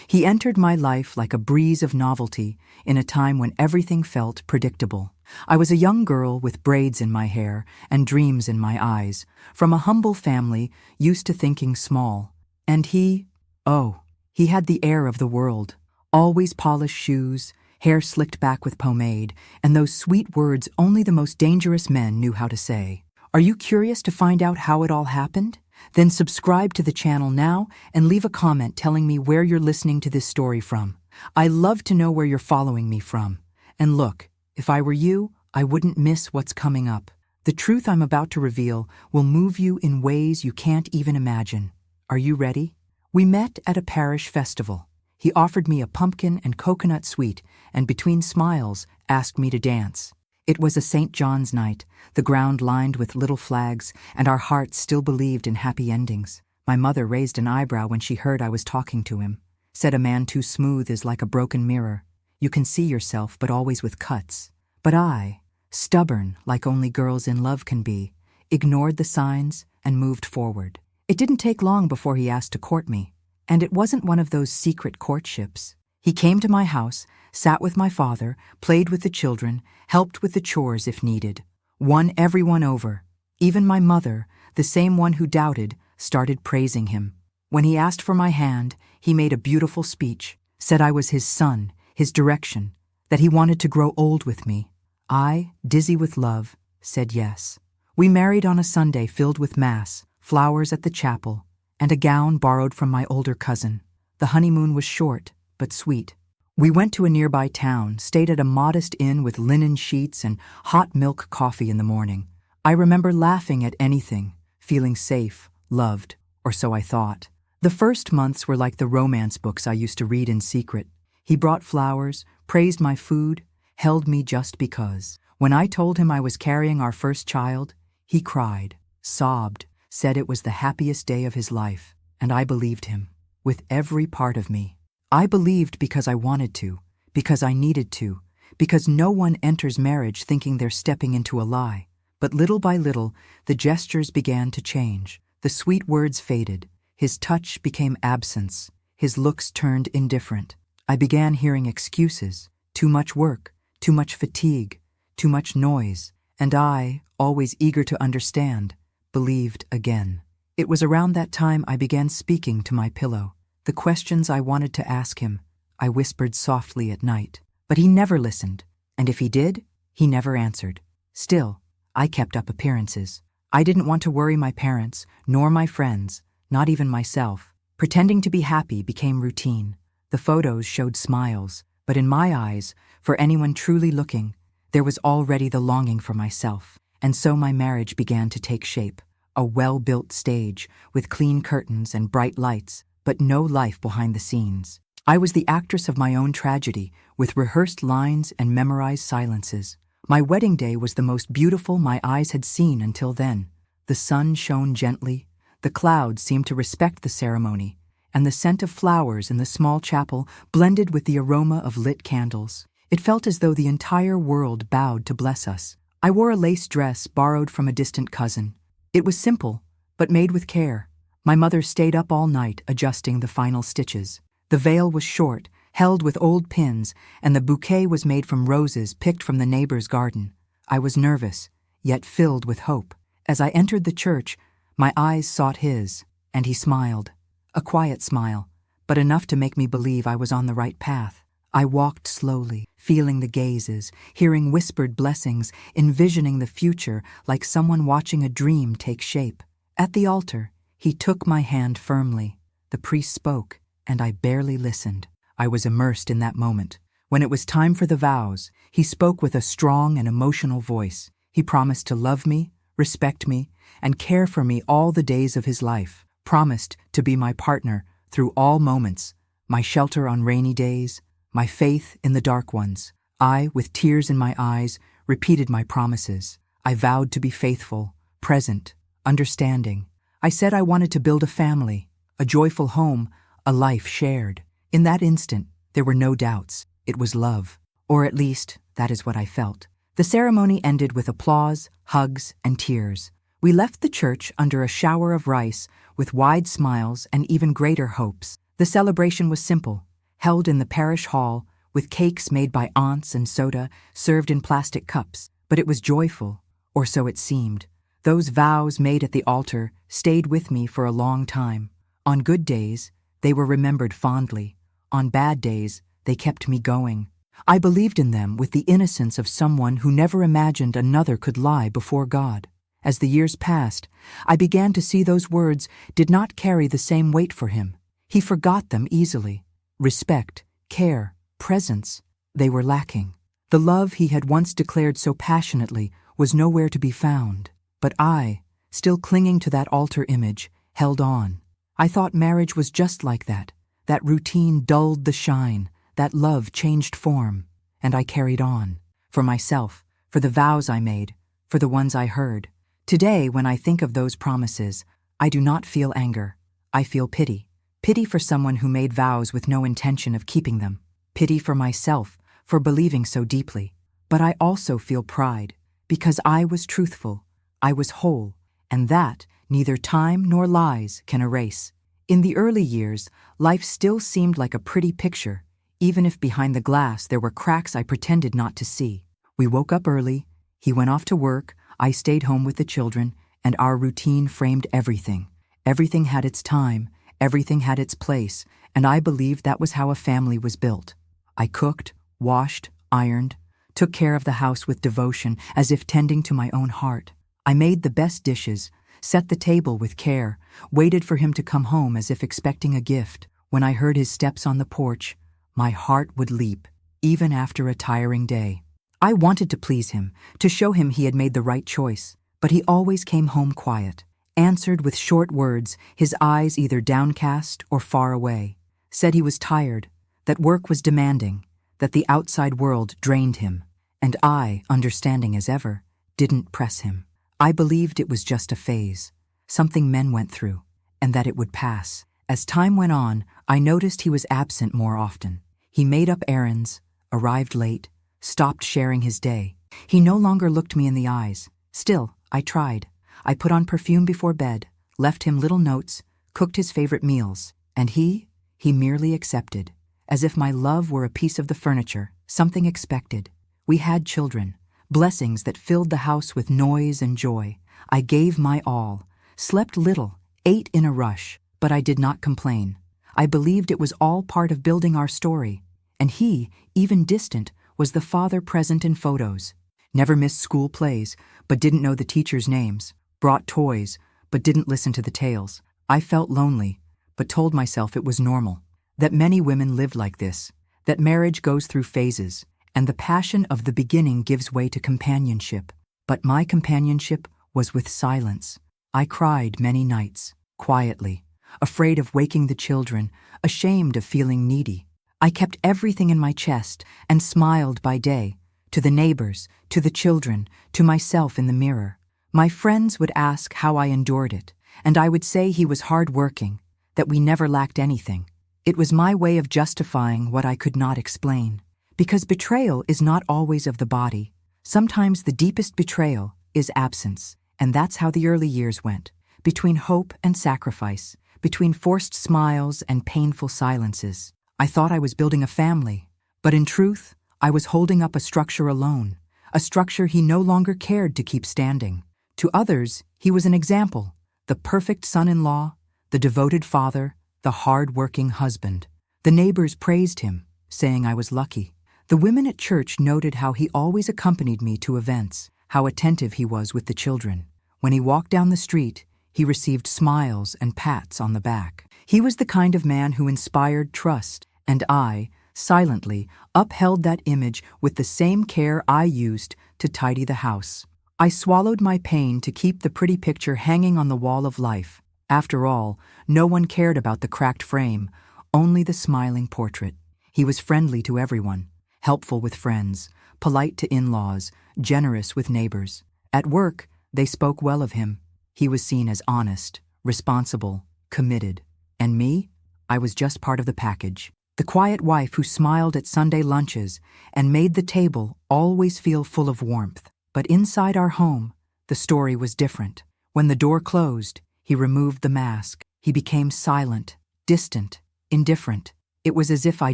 He entered my life like a breeze of novelty in a time when everything felt predictable. I was a young girl with braids in my hair and dreams in my eyes, from a humble family used to thinking small. And he had the air of the world. Always polished shoes, hair slicked back with pomade, and those sweet words only the most dangerous men knew how to say. Are you curious to find out how it all happened? Then subscribe to the channel now and leave a comment telling me where you're listening to this story from. I love to know where you're following me from. And look, if I were you, I wouldn't miss what's coming up. The truth I'm about to reveal will move you in ways you can't even imagine. Are you ready? We met at a parish festival. He offered me a pumpkin and coconut sweet, and between smiles, asked me to dance. It was a St. John's night, the ground lined with little flags, and our hearts still believed in happy endings. My mother raised an eyebrow when she heard I was talking to him, said a man too smooth is like a broken mirror. You can see yourself, but always with cuts. But I, stubborn like only girls in love can be, ignored the signs and moved forward. It didn't take long before he asked to court me, and it wasn't one of those secret courtships. He came to my house, sat with my father, played with the children, helped with the chores if needed, won everyone over. Even my mother, the same one who doubted, started praising him. When he asked for my hand, he made a beautiful speech, said I was his son, his direction, that he wanted to grow old with me. I, dizzy with love, said yes. We married on a Sunday filled with mass, flowers at the chapel, and a gown borrowed from my older cousin. The honeymoon was short, but sweet. We went to a nearby town, stayed at a modest inn with linen sheets and hot milk coffee in the morning. I remember laughing at anything, feeling safe, loved, or so I thought. The first months were like the romance books I used to read in secret. He brought flowers, praised my food, held me just because. When I told him I was carrying our first child, he cried, sobbed, said it was the happiest day of his life, and I believed him, with every part of me. I believed because I wanted to, because I needed to, because no one enters marriage thinking they're stepping into a lie. But little by little, the gestures began to change. The sweet words faded. His touch became absence. His looks turned indifferent. I began hearing excuses. Too much work, too much fatigue, too much noise. And I, always eager to understand, believed again. It was around that time I began speaking to my pillow. The questions I wanted to ask him, I whispered softly at night. But he never listened, and if he did, he never answered. Still, I kept up appearances. I didn't want to worry my parents, nor my friends, not even myself. Pretending to be happy became routine. The photos showed smiles, but in my eyes, for anyone truly looking, there was already the longing for myself. And so my marriage began to take shape. A well-built stage, with clean curtains and bright lights, but no life behind the scenes. I was the actress of my own tragedy, with rehearsed lines and memorized silences. My wedding day was the most beautiful my eyes had seen until then. The sun shone gently, the clouds seemed to respect the ceremony, and the scent of flowers in the small chapel blended with the aroma of lit candles. It felt as though the entire world bowed to bless us. I wore a lace dress borrowed from a distant cousin. It was simple, but made with care. My mother stayed up all night adjusting the final stitches. The veil was short, held with old pins, and the bouquet was made from roses picked from the neighbor's garden. I was nervous, yet filled with hope. As I entered the church, my eyes sought his, and he smiled. A quiet smile, but enough to make me believe I was on the right path. I walked slowly, feeling the gazes, hearing whispered blessings, envisioning the future like someone watching a dream take shape. At the altar, he took my hand firmly. The priest spoke, and I barely listened. I was immersed in that moment. When it was time for the vows, he spoke with a strong and emotional voice. He promised to love me, respect me, and care for me all the days of his life. Promised to be my partner through all moments, my shelter on rainy days, my faith in the dark ones. I, with tears in my eyes, repeated my promises. I vowed to be faithful, present, understanding. I said I wanted to build a family, a joyful home, a life shared. In that instant, there were no doubts. It was love. Or at least, that is what I felt. The ceremony ended with applause, hugs, and tears. We left the church under a shower of rice, with wide smiles and even greater hopes. The celebration was simple, held in the parish hall, with cakes made by aunts and soda served in plastic cups. But it was joyful, or so it seemed. Those vows made at the altar stayed with me for a long time. On good days, they were remembered fondly. On bad days, they kept me going. I believed in them with the innocence of someone who never imagined another could lie before God. As the years passed, I began to see those words did not carry the same weight for him. He forgot them easily. Respect, care, presence, they were lacking. The love he had once declared so passionately was nowhere to be found. But I, still clinging to that altar image, held on. I thought marriage was just like that. That routine dulled the shine, that love changed form. And I carried on. For myself, for the vows I made, for the ones I heard. Today, when I think of those promises, I do not feel anger. I feel pity. Pity for someone who made vows with no intention of keeping them. Pity for myself for believing so deeply. But I also feel pride, because I was truthful, I was whole, and that neither time nor lies can erase. In the early years, life still seemed like a pretty picture, even if behind the glass there were cracks I pretended not to see. We woke up early, he went off to work, I stayed home with the children, and our routine framed everything. Everything had its time, everything had its place, and I believed that was how a family was built. I cooked, washed, ironed, took care of the house with devotion as if tending to my own heart. I made the best dishes, set the table with care, waited for him to come home as if expecting a gift. When I heard his steps on the porch, my heart would leap, even after a tiring day. I wanted to please him, to show him he had made the right choice, but he always came home quiet, answered with short words, his eyes either downcast or far away, said he was tired, that work was demanding, that the outside world drained him, and I, understanding as ever, didn't press him. I believed it was just a phase, something men went through, and that it would pass. As time went on, I noticed he was absent more often. He made up errands, arrived late, stopped sharing his day. He no longer looked me in the eyes. Still, I tried. I put on perfume before bed, left him little notes, cooked his favorite meals, and he merely accepted, as if my love were a piece of the furniture, something expected. We had children, blessings that filled the house with noise and joy. I gave my all, slept little, ate in a rush, but I did not complain. I believed it was all part of building our story, and he, even distant, was the father present in photos. Never missed school plays, but didn't know the teachers' names, brought toys, but didn't listen to the tales. I felt lonely, but told myself it was normal, that many women live like this, that marriage goes through phases, and the passion of the beginning gives way to companionship. But my companionship was with silence. I cried many nights, quietly, afraid of waking the children, ashamed of feeling needy. I kept everything in my chest and smiled by day, to the neighbors, to the children, to myself in the mirror. My friends would ask how I endured it, and I would say he was hard-working, that we never lacked anything. It was my way of justifying what I could not explain. Because betrayal is not always of the body. Sometimes the deepest betrayal is absence, and that's how the early years went, between hope and sacrifice, between forced smiles and painful silences. I thought I was building a family, but in truth, I was holding up a structure alone, a structure he no longer cared to keep standing. To others, he was an example, the perfect son-in-law, the devoted father, the hard-working husband. The neighbors praised him, saying I was lucky. The women at church noted how he always accompanied me to events, how attentive he was with the children. When he walked down the street, he received smiles and pats on the back. He was the kind of man who inspired trust, and I, silently, upheld that image with the same care I used to tidy the house. I swallowed my pain to keep the pretty picture hanging on the wall of life. After all, no one cared about the cracked frame, only the smiling portrait. He was friendly to everyone, helpful with friends, polite to in-laws, generous with neighbors. At work, they spoke well of him. He was seen as honest, responsible, committed. And me? I was just part of the package. The quiet wife who smiled at Sunday lunches and made the table always feel full of warmth. But inside our home, the story was different. When the door closed, he removed the mask. He became silent, distant, indifferent. It was as if I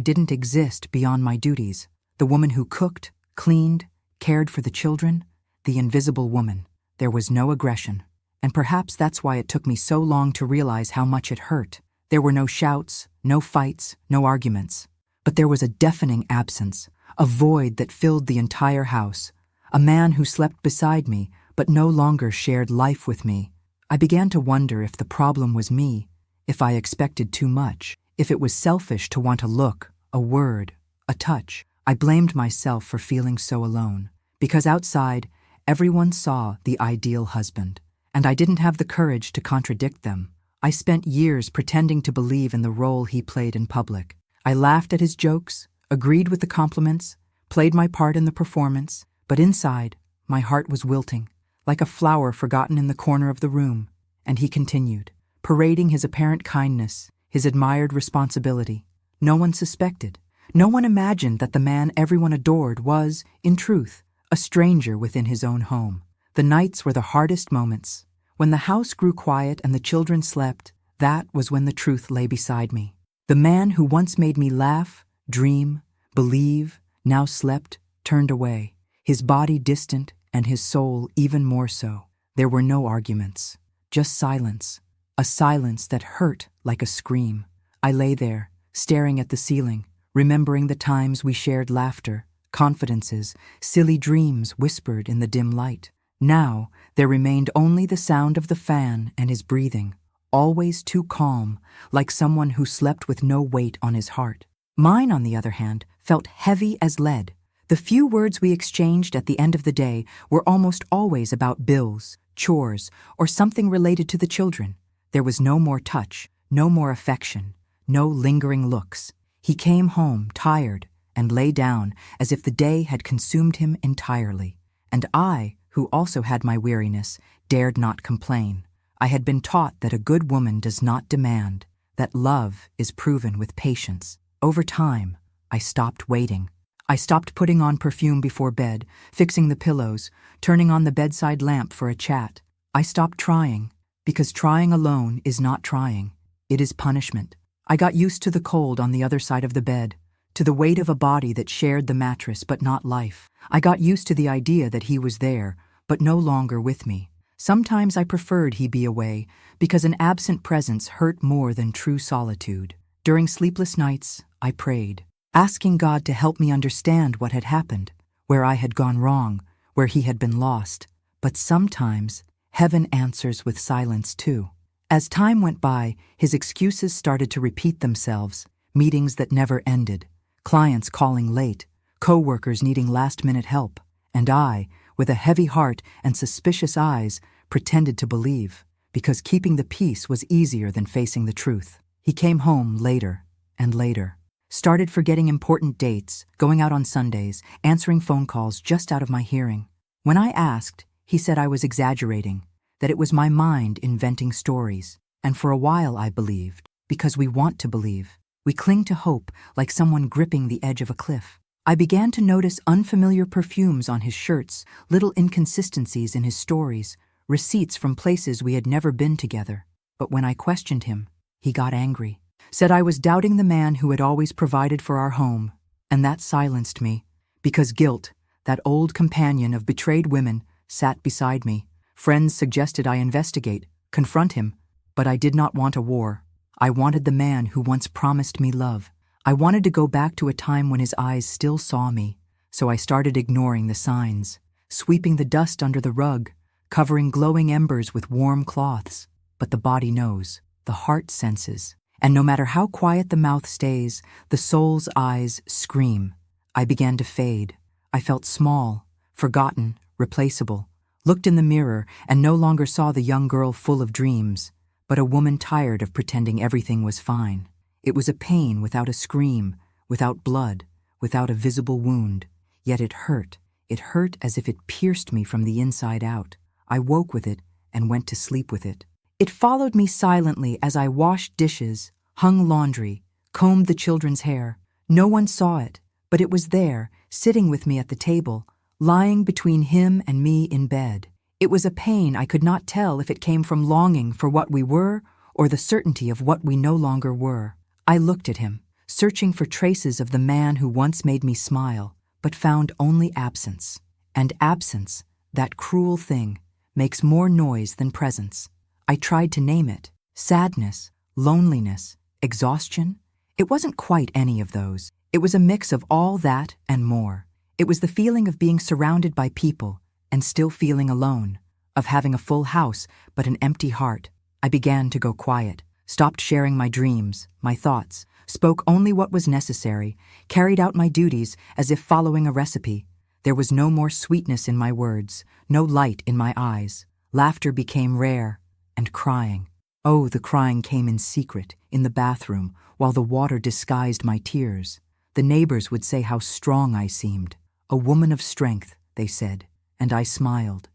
didn't exist beyond my duties. The woman who cooked, cleaned, cared for the children, the invisible woman. There was no aggression. And perhaps that's why it took me so long to realize how much it hurt. There were no shouts, no fights, no arguments. But there was a deafening absence, a void that filled the entire house. A man who slept beside me, but no longer shared life with me. I began to wonder if the problem was me, if I expected too much, if it was selfish to want a look, a word, a touch. I blamed myself for feeling so alone, because outside, everyone saw the ideal husband, and I didn't have the courage to contradict them. I spent years pretending to believe in the role he played in public. I laughed at his jokes, agreed with the compliments, played my part in the performance, but inside, my heart was wilting, like a flower forgotten in the corner of the room. And he continued, parading his apparent kindness, his admired responsibility. No one suspected. No one imagined that the man everyone adored was, in truth, a stranger within his own home. The nights were the hardest moments. When the house grew quiet and the children slept, that was when the truth lay beside me. The man who once made me laugh, dream, believe, now slept, turned away, his body distant and his soul even more so. There were no arguments, just silence, a silence that hurt like a scream. I lay there, staring at the ceiling, remembering the times we shared laughter, confidences, silly dreams whispered in the dim light. Now, there remained only the sound of the fan and his breathing, always too calm, like someone who slept with no weight on his heart. Mine, on the other hand, felt heavy as lead. The few words we exchanged at the end of the day were almost always about bills, chores, or something related to the children. There was no more touch, no more affection, no lingering looks. He came home tired and lay down as if the day had consumed him entirely. And I, who also had my weariness, dared not complain. I had been taught that a good woman does not demand, that love is proven with patience. Over time, I stopped waiting. I stopped putting on perfume before bed, fixing the pillows, turning on the bedside lamp for a chat. I stopped trying, because trying alone is not trying. It is punishment. I got used to the cold on the other side of the bed, to the weight of a body that shared the mattress but not life. I got used to the idea that he was there, but no longer with me. Sometimes I preferred he be away, because an absent presence hurt more than true solitude. During sleepless nights, I prayed, asking God to help me understand what had happened, where I had gone wrong, where he had been lost. But sometimes, heaven answers with silence too. As time went by, his excuses started to repeat themselves, meetings that never ended, clients calling late, co-workers needing last-minute help, and I, with a heavy heart and suspicious eyes, pretended to believe, because keeping the peace was easier than facing the truth. He came home later and later, started forgetting important dates, going out on Sundays, answering phone calls just out of my hearing. When I asked, he said I was exaggerating, that it was my mind inventing stories. And for a while I believed, because we want to believe. We cling to hope like someone gripping the edge of a cliff. I began to notice unfamiliar perfumes on his shirts, little inconsistencies in his stories, receipts from places we had never been together. But when I questioned him, he got angry, said I was doubting the man who had always provided for our home. And that silenced me, because guilt, that old companion of betrayed women, sat beside me. Friends suggested I investigate, confront him, but I did not want a war. I wanted the man who once promised me love. I wanted to go back to a time when his eyes still saw me, so I started ignoring the signs, sweeping the dust under the rug, covering glowing embers with warm cloths. But the body knows, the heart senses, and no matter how quiet the mouth stays, the soul's eyes scream. I began to fade. I felt small, forgotten, replaceable, looked in the mirror and no longer saw the young girl full of dreams, but a woman tired of pretending everything was fine. It was a pain without a scream, without blood, without a visible wound. Yet it hurt. It hurt as if it pierced me from the inside out. I woke with it and went to sleep with it. It followed me silently as I washed dishes, hung laundry, combed the children's hair. No one saw it, but it was there, sitting with me at the table, lying between him and me in bed. It was a pain I could not tell if it came from longing for what we were or the certainty of what we no longer were. I looked at him, searching for traces of the man who once made me smile, but found only absence. And absence, that cruel thing, makes more noise than presence. I tried to name it. Sadness, loneliness, exhaustion. It wasn't quite any of those. It was a mix of all that and more. It was the feeling of being surrounded by people and still feeling alone, of having a full house but an empty heart. I began to go quiet, stopped sharing my dreams, my thoughts, spoke only what was necessary, carried out my duties as if following a recipe. There was no more sweetness in my words, no light in my eyes. Laughter became rare, and crying. Oh, the crying came in secret, in the bathroom, while the water disguised my tears. The neighbors would say how strong I seemed. A woman of strength, they said, and I smiled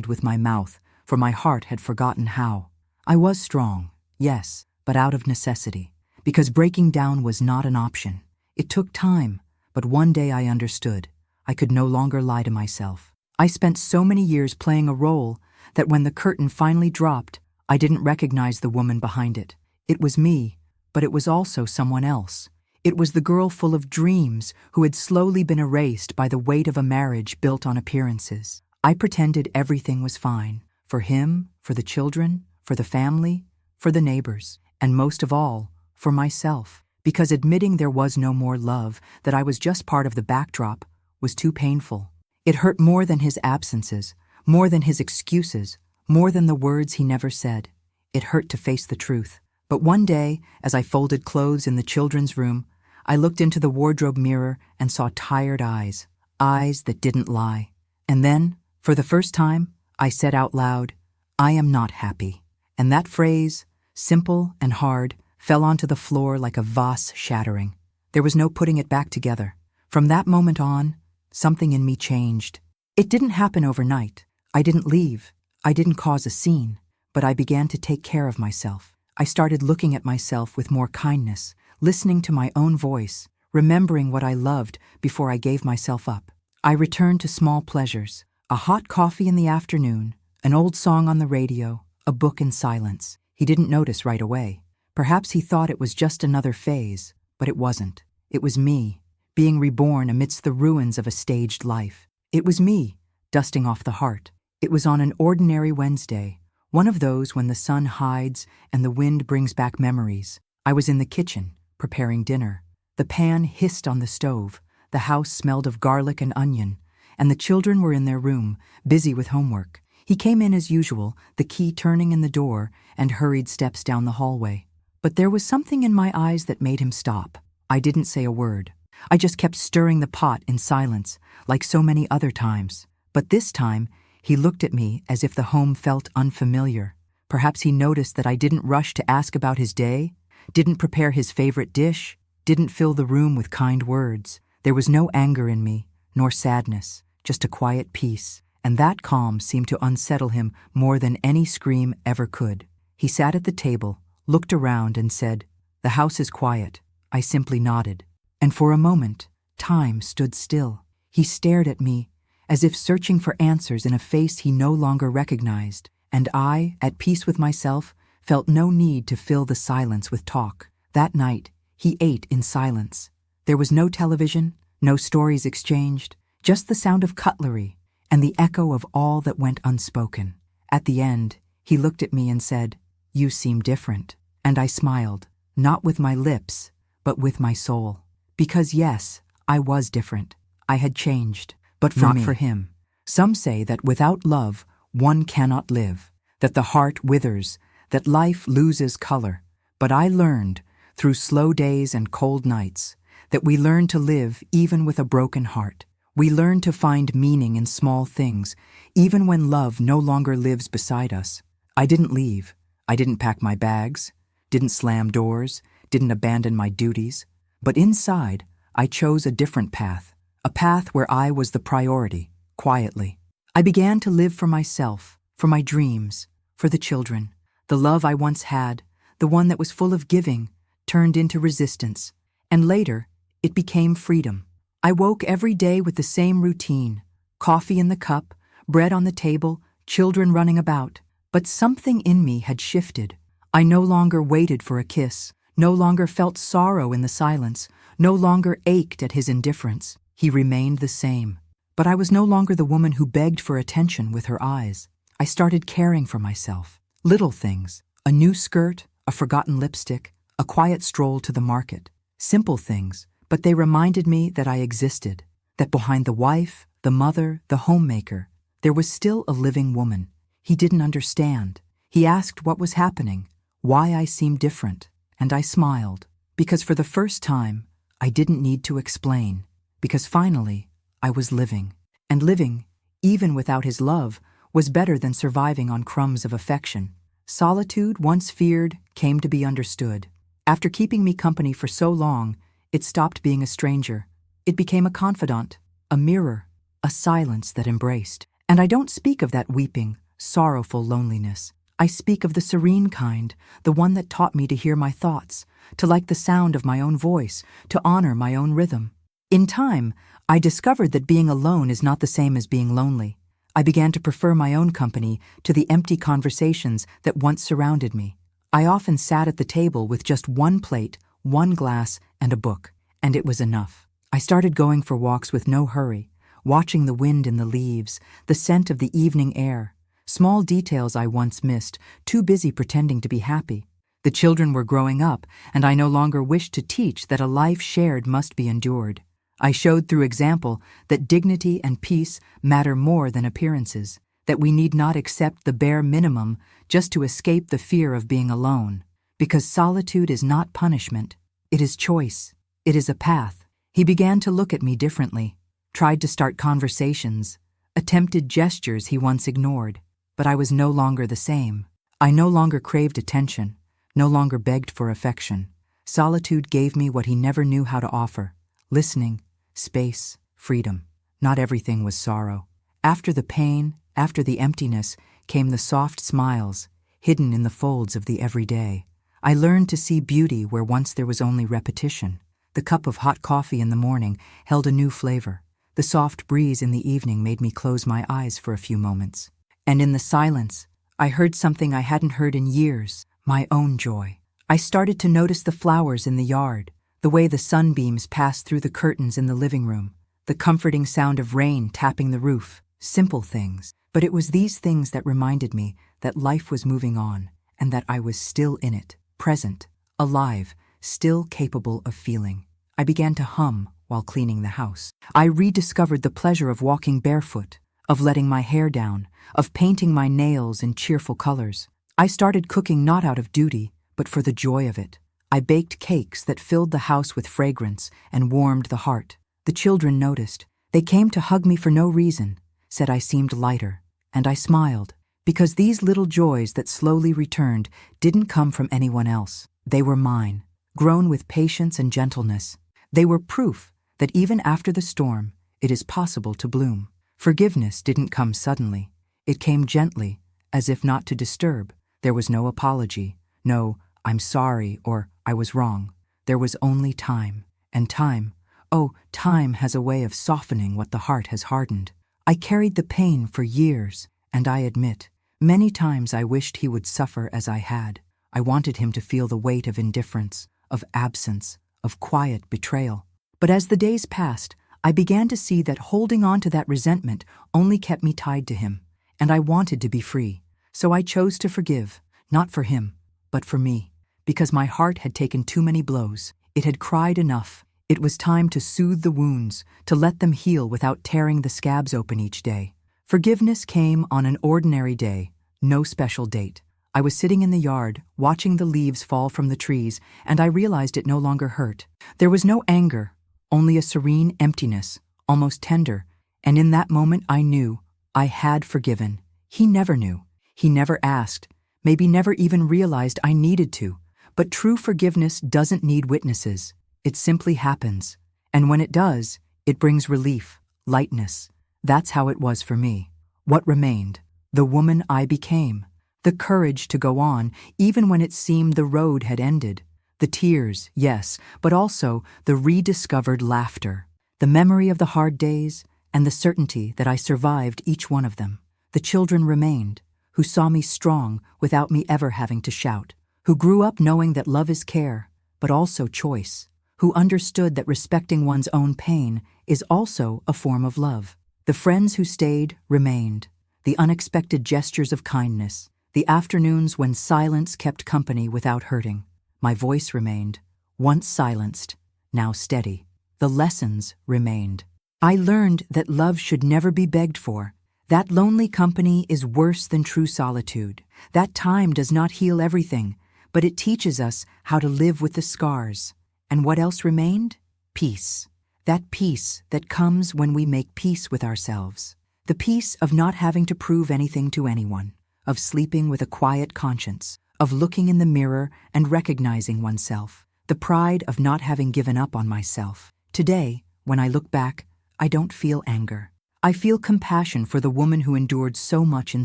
with my mouth, for my heart had forgotten how. I was strong, yes, but out of necessity, because breaking down was not an option. It took time, but one day I understood. I could no longer lie to myself. I spent so many years playing a role that when the curtain finally dropped, I didn't recognize the woman behind it. It was me, but it was also someone else. It was the girl full of dreams who had slowly been erased by the weight of a marriage built on appearances. I pretended everything was fine, for him, for the children, for the family, for the neighbors, and most of all, for myself, because admitting there was no more love, that I was just part of the backdrop, was too painful. It hurt more than his absences, more than his excuses, more than the words he never said. It hurt to face the truth. But one day, as I folded clothes in the children's room, I looked into the wardrobe mirror and saw tired eyes, eyes that didn't lie. And then, for the first time, I said out loud, "I am not happy." And that phrase, simple and hard, fell onto the floor like a vase shattering. There was no putting it back together. From that moment on, something in me changed. It didn't happen overnight. I didn't leave. I didn't cause a scene. But I began to take care of myself. I started looking at myself with more kindness, listening to my own voice, remembering what I loved before I gave myself up. I returned to small pleasures, a hot coffee in the afternoon, an old song on the radio, a book in silence. He didn't notice right away. Perhaps he thought it was just another phase, but it wasn't. It was me, being reborn amidst the ruins of a staged life. It was me, dusting off the heart. It was on an ordinary Wednesday, one of those when the sun hides and the wind brings back memories. I was in the kitchen, preparing dinner. The pan hissed on the stove, the house smelled of garlic and onion, and the children were in their room, busy with homework. He came in as usual, the key turning in the door, and hurried steps down the hallway. But there was something in my eyes that made him stop. I didn't say a word. I just kept stirring the pot in silence, like so many other times. But this time, he looked at me as if the home felt unfamiliar. Perhaps he noticed that I didn't rush to ask about his day, didn't prepare his favorite dish, didn't fill the room with kind words. There was no anger in me, nor sadness, just a quiet peace, and that calm seemed to unsettle him more than any scream ever could. He sat at the table, looked around and said, "The house is quiet." I simply nodded. And for a moment, time stood still. He stared at me, as if searching for answers in a face he no longer recognized. And I, at peace with myself, felt no need to fill the silence with talk. That night, he ate in silence. There was no television, no stories exchanged, just the sound of cutlery and the echo of all that went unspoken. At the end, he looked at me and said, "You seem different." And I smiled, not with my lips, but with my soul. Because yes, I was different. I had changed, but not for him. Some say that without love, one cannot live, that the heart withers, that life loses color. But I learned, through slow days and cold nights, that we learn to live even with a broken heart. We learn to find meaning in small things, even when love no longer lives beside us. I didn't leave. I didn't pack my bags, didn't slam doors, didn't abandon my duties. But inside, I chose a different path, a path where I was the priority, quietly. I began to live for myself, for my dreams, for the children. The love I once had, the one that was full of giving, turned into resistance. And later, it became freedom. I woke every day with the same routine, coffee in the cup, bread on the table, children running about. But something in me had shifted. I no longer waited for a kiss, no longer felt sorrow in the silence, no longer ached at his indifference. He remained the same. But I was no longer the woman who begged for attention with her eyes. I started caring for myself. Little things, a new skirt, a forgotten lipstick, a quiet stroll to the market. Simple things, but they reminded me that I existed, that behind the wife, the mother, the homemaker, there was still a living woman. He didn't understand. He asked what was happening, why I seemed different, and I smiled, because for the first time, I didn't need to explain, because finally, I was living. And living, even without his love, was better than surviving on crumbs of affection. Solitude, once feared, came to be understood. After keeping me company for so long, it stopped being a stranger. It became a confidant, a mirror, a silence that embraced. And I don't speak of that weeping, sorrowful loneliness. I speak of the serene kind, the one that taught me to hear my thoughts, to like the sound of my own voice, to honor my own rhythm. In time, I discovered that being alone is not the same as being lonely. I began to prefer my own company to the empty conversations that once surrounded me. I often sat at the table with just one plate, one glass, and a book, and it was enough. I started going for walks with no hurry, watching the wind in the leaves, the scent of the evening air, small details I once missed, too busy pretending to be happy. The children were growing up, and I no longer wished to teach that a life shared must be endured. I showed through example that dignity and peace matter more than appearances, that we need not accept the bare minimum just to escape the fear of being alone, because solitude is not punishment, it is choice, it is a path. He began to look at me differently, tried to start conversations, attempted gestures he once ignored, but I was no longer the same. I no longer craved attention, no longer begged for affection. Solitude gave me what he never knew how to offer: listening, space, freedom. Not everything was sorrow. After the pain, after the emptiness, came the soft smiles, hidden in the folds of the everyday. I learned to see beauty where once there was only repetition. The cup of hot coffee in the morning held a new flavor. The soft breeze in the evening made me close my eyes for a few moments. And in the silence, I heard something I hadn't heard in years: my own joy. I started to notice the flowers in the yard, the way the sunbeams passed through the curtains in the living room, the comforting sound of rain tapping the roof. Simple things. But it was these things that reminded me that life was moving on, and that I was still in it, present, alive, still capable of feeling. I began to hum while cleaning the house. I rediscovered the pleasure of walking barefoot, of letting my hair down, of painting my nails in cheerful colors. I started cooking not out of duty, but for the joy of it. I baked cakes that filled the house with fragrance and warmed the heart. The children noticed. They came to hug me for no reason, said I seemed lighter, and I smiled, because these little joys that slowly returned didn't come from anyone else. They were mine, grown with patience and gentleness. They were proof that even after the storm, it is possible to bloom. Forgiveness didn't come suddenly. It came gently, as if not to disturb. There was no apology, no "I'm sorry" or "I was wrong." There was only time. And time, oh, time has a way of softening what the heart has hardened. I carried the pain for years, and I admit, many times I wished he would suffer as I had. I wanted him to feel the weight of indifference, of absence, of quiet betrayal. But as the days passed, I began to see that holding on to that resentment only kept me tied to him, and I wanted to be free. So I chose to forgive, not for him, but for me. Because my heart had taken too many blows. It had cried enough. It was time to soothe the wounds, to let them heal without tearing the scabs open each day. Forgiveness came on an ordinary day, no special date. I was sitting in the yard, watching the leaves fall from the trees, and I realized it no longer hurt. There was no anger, only a serene emptiness, almost tender, and in that moment I knew I had forgiven. He never knew. He never asked, maybe never even realized I needed to. But true forgiveness doesn't need witnesses. It simply happens. And when it does, it brings relief, lightness. That's how it was for me. What remained? The woman I became. The courage to go on, even when it seemed the road had ended. The tears, yes, but also the rediscovered laughter. The memory of the hard days, and the certainty that I survived each one of them. The children remained, who saw me strong without me ever having to shout. Who grew up knowing that love is care, but also choice, who understood that respecting one's own pain is also a form of love. The friends who stayed remained, the unexpected gestures of kindness, the afternoons when silence kept company without hurting. My voice remained, once silenced, now steady. The lessons remained. I learned that love should never be begged for, that lonely company is worse than true solitude, that time does not heal everything, but it teaches us how to live with the scars. And what else remained? Peace. That peace that comes when we make peace with ourselves. The peace of not having to prove anything to anyone, of sleeping with a quiet conscience, of looking in the mirror and recognizing oneself, the pride of not having given up on myself. Today, when I look back, I don't feel anger. I feel compassion for the woman who endured so much in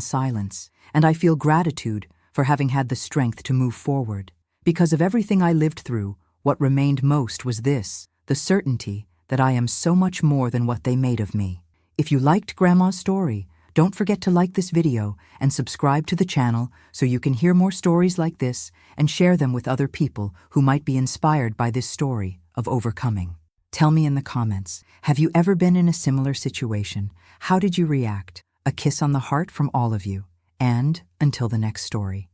silence, and I feel gratitude for having had the strength to move forward. Because of everything I lived through, what remained most was this, the certainty that I am so much more than what they made of me. If you liked Grandma's story, don't forget to like this video and subscribe to the channel so you can hear more stories like this and share them with other people who might be inspired by this story of overcoming. Tell me in the comments, have you ever been in a similar situation? How did you react? A kiss on the heart from all of you. And until the next story.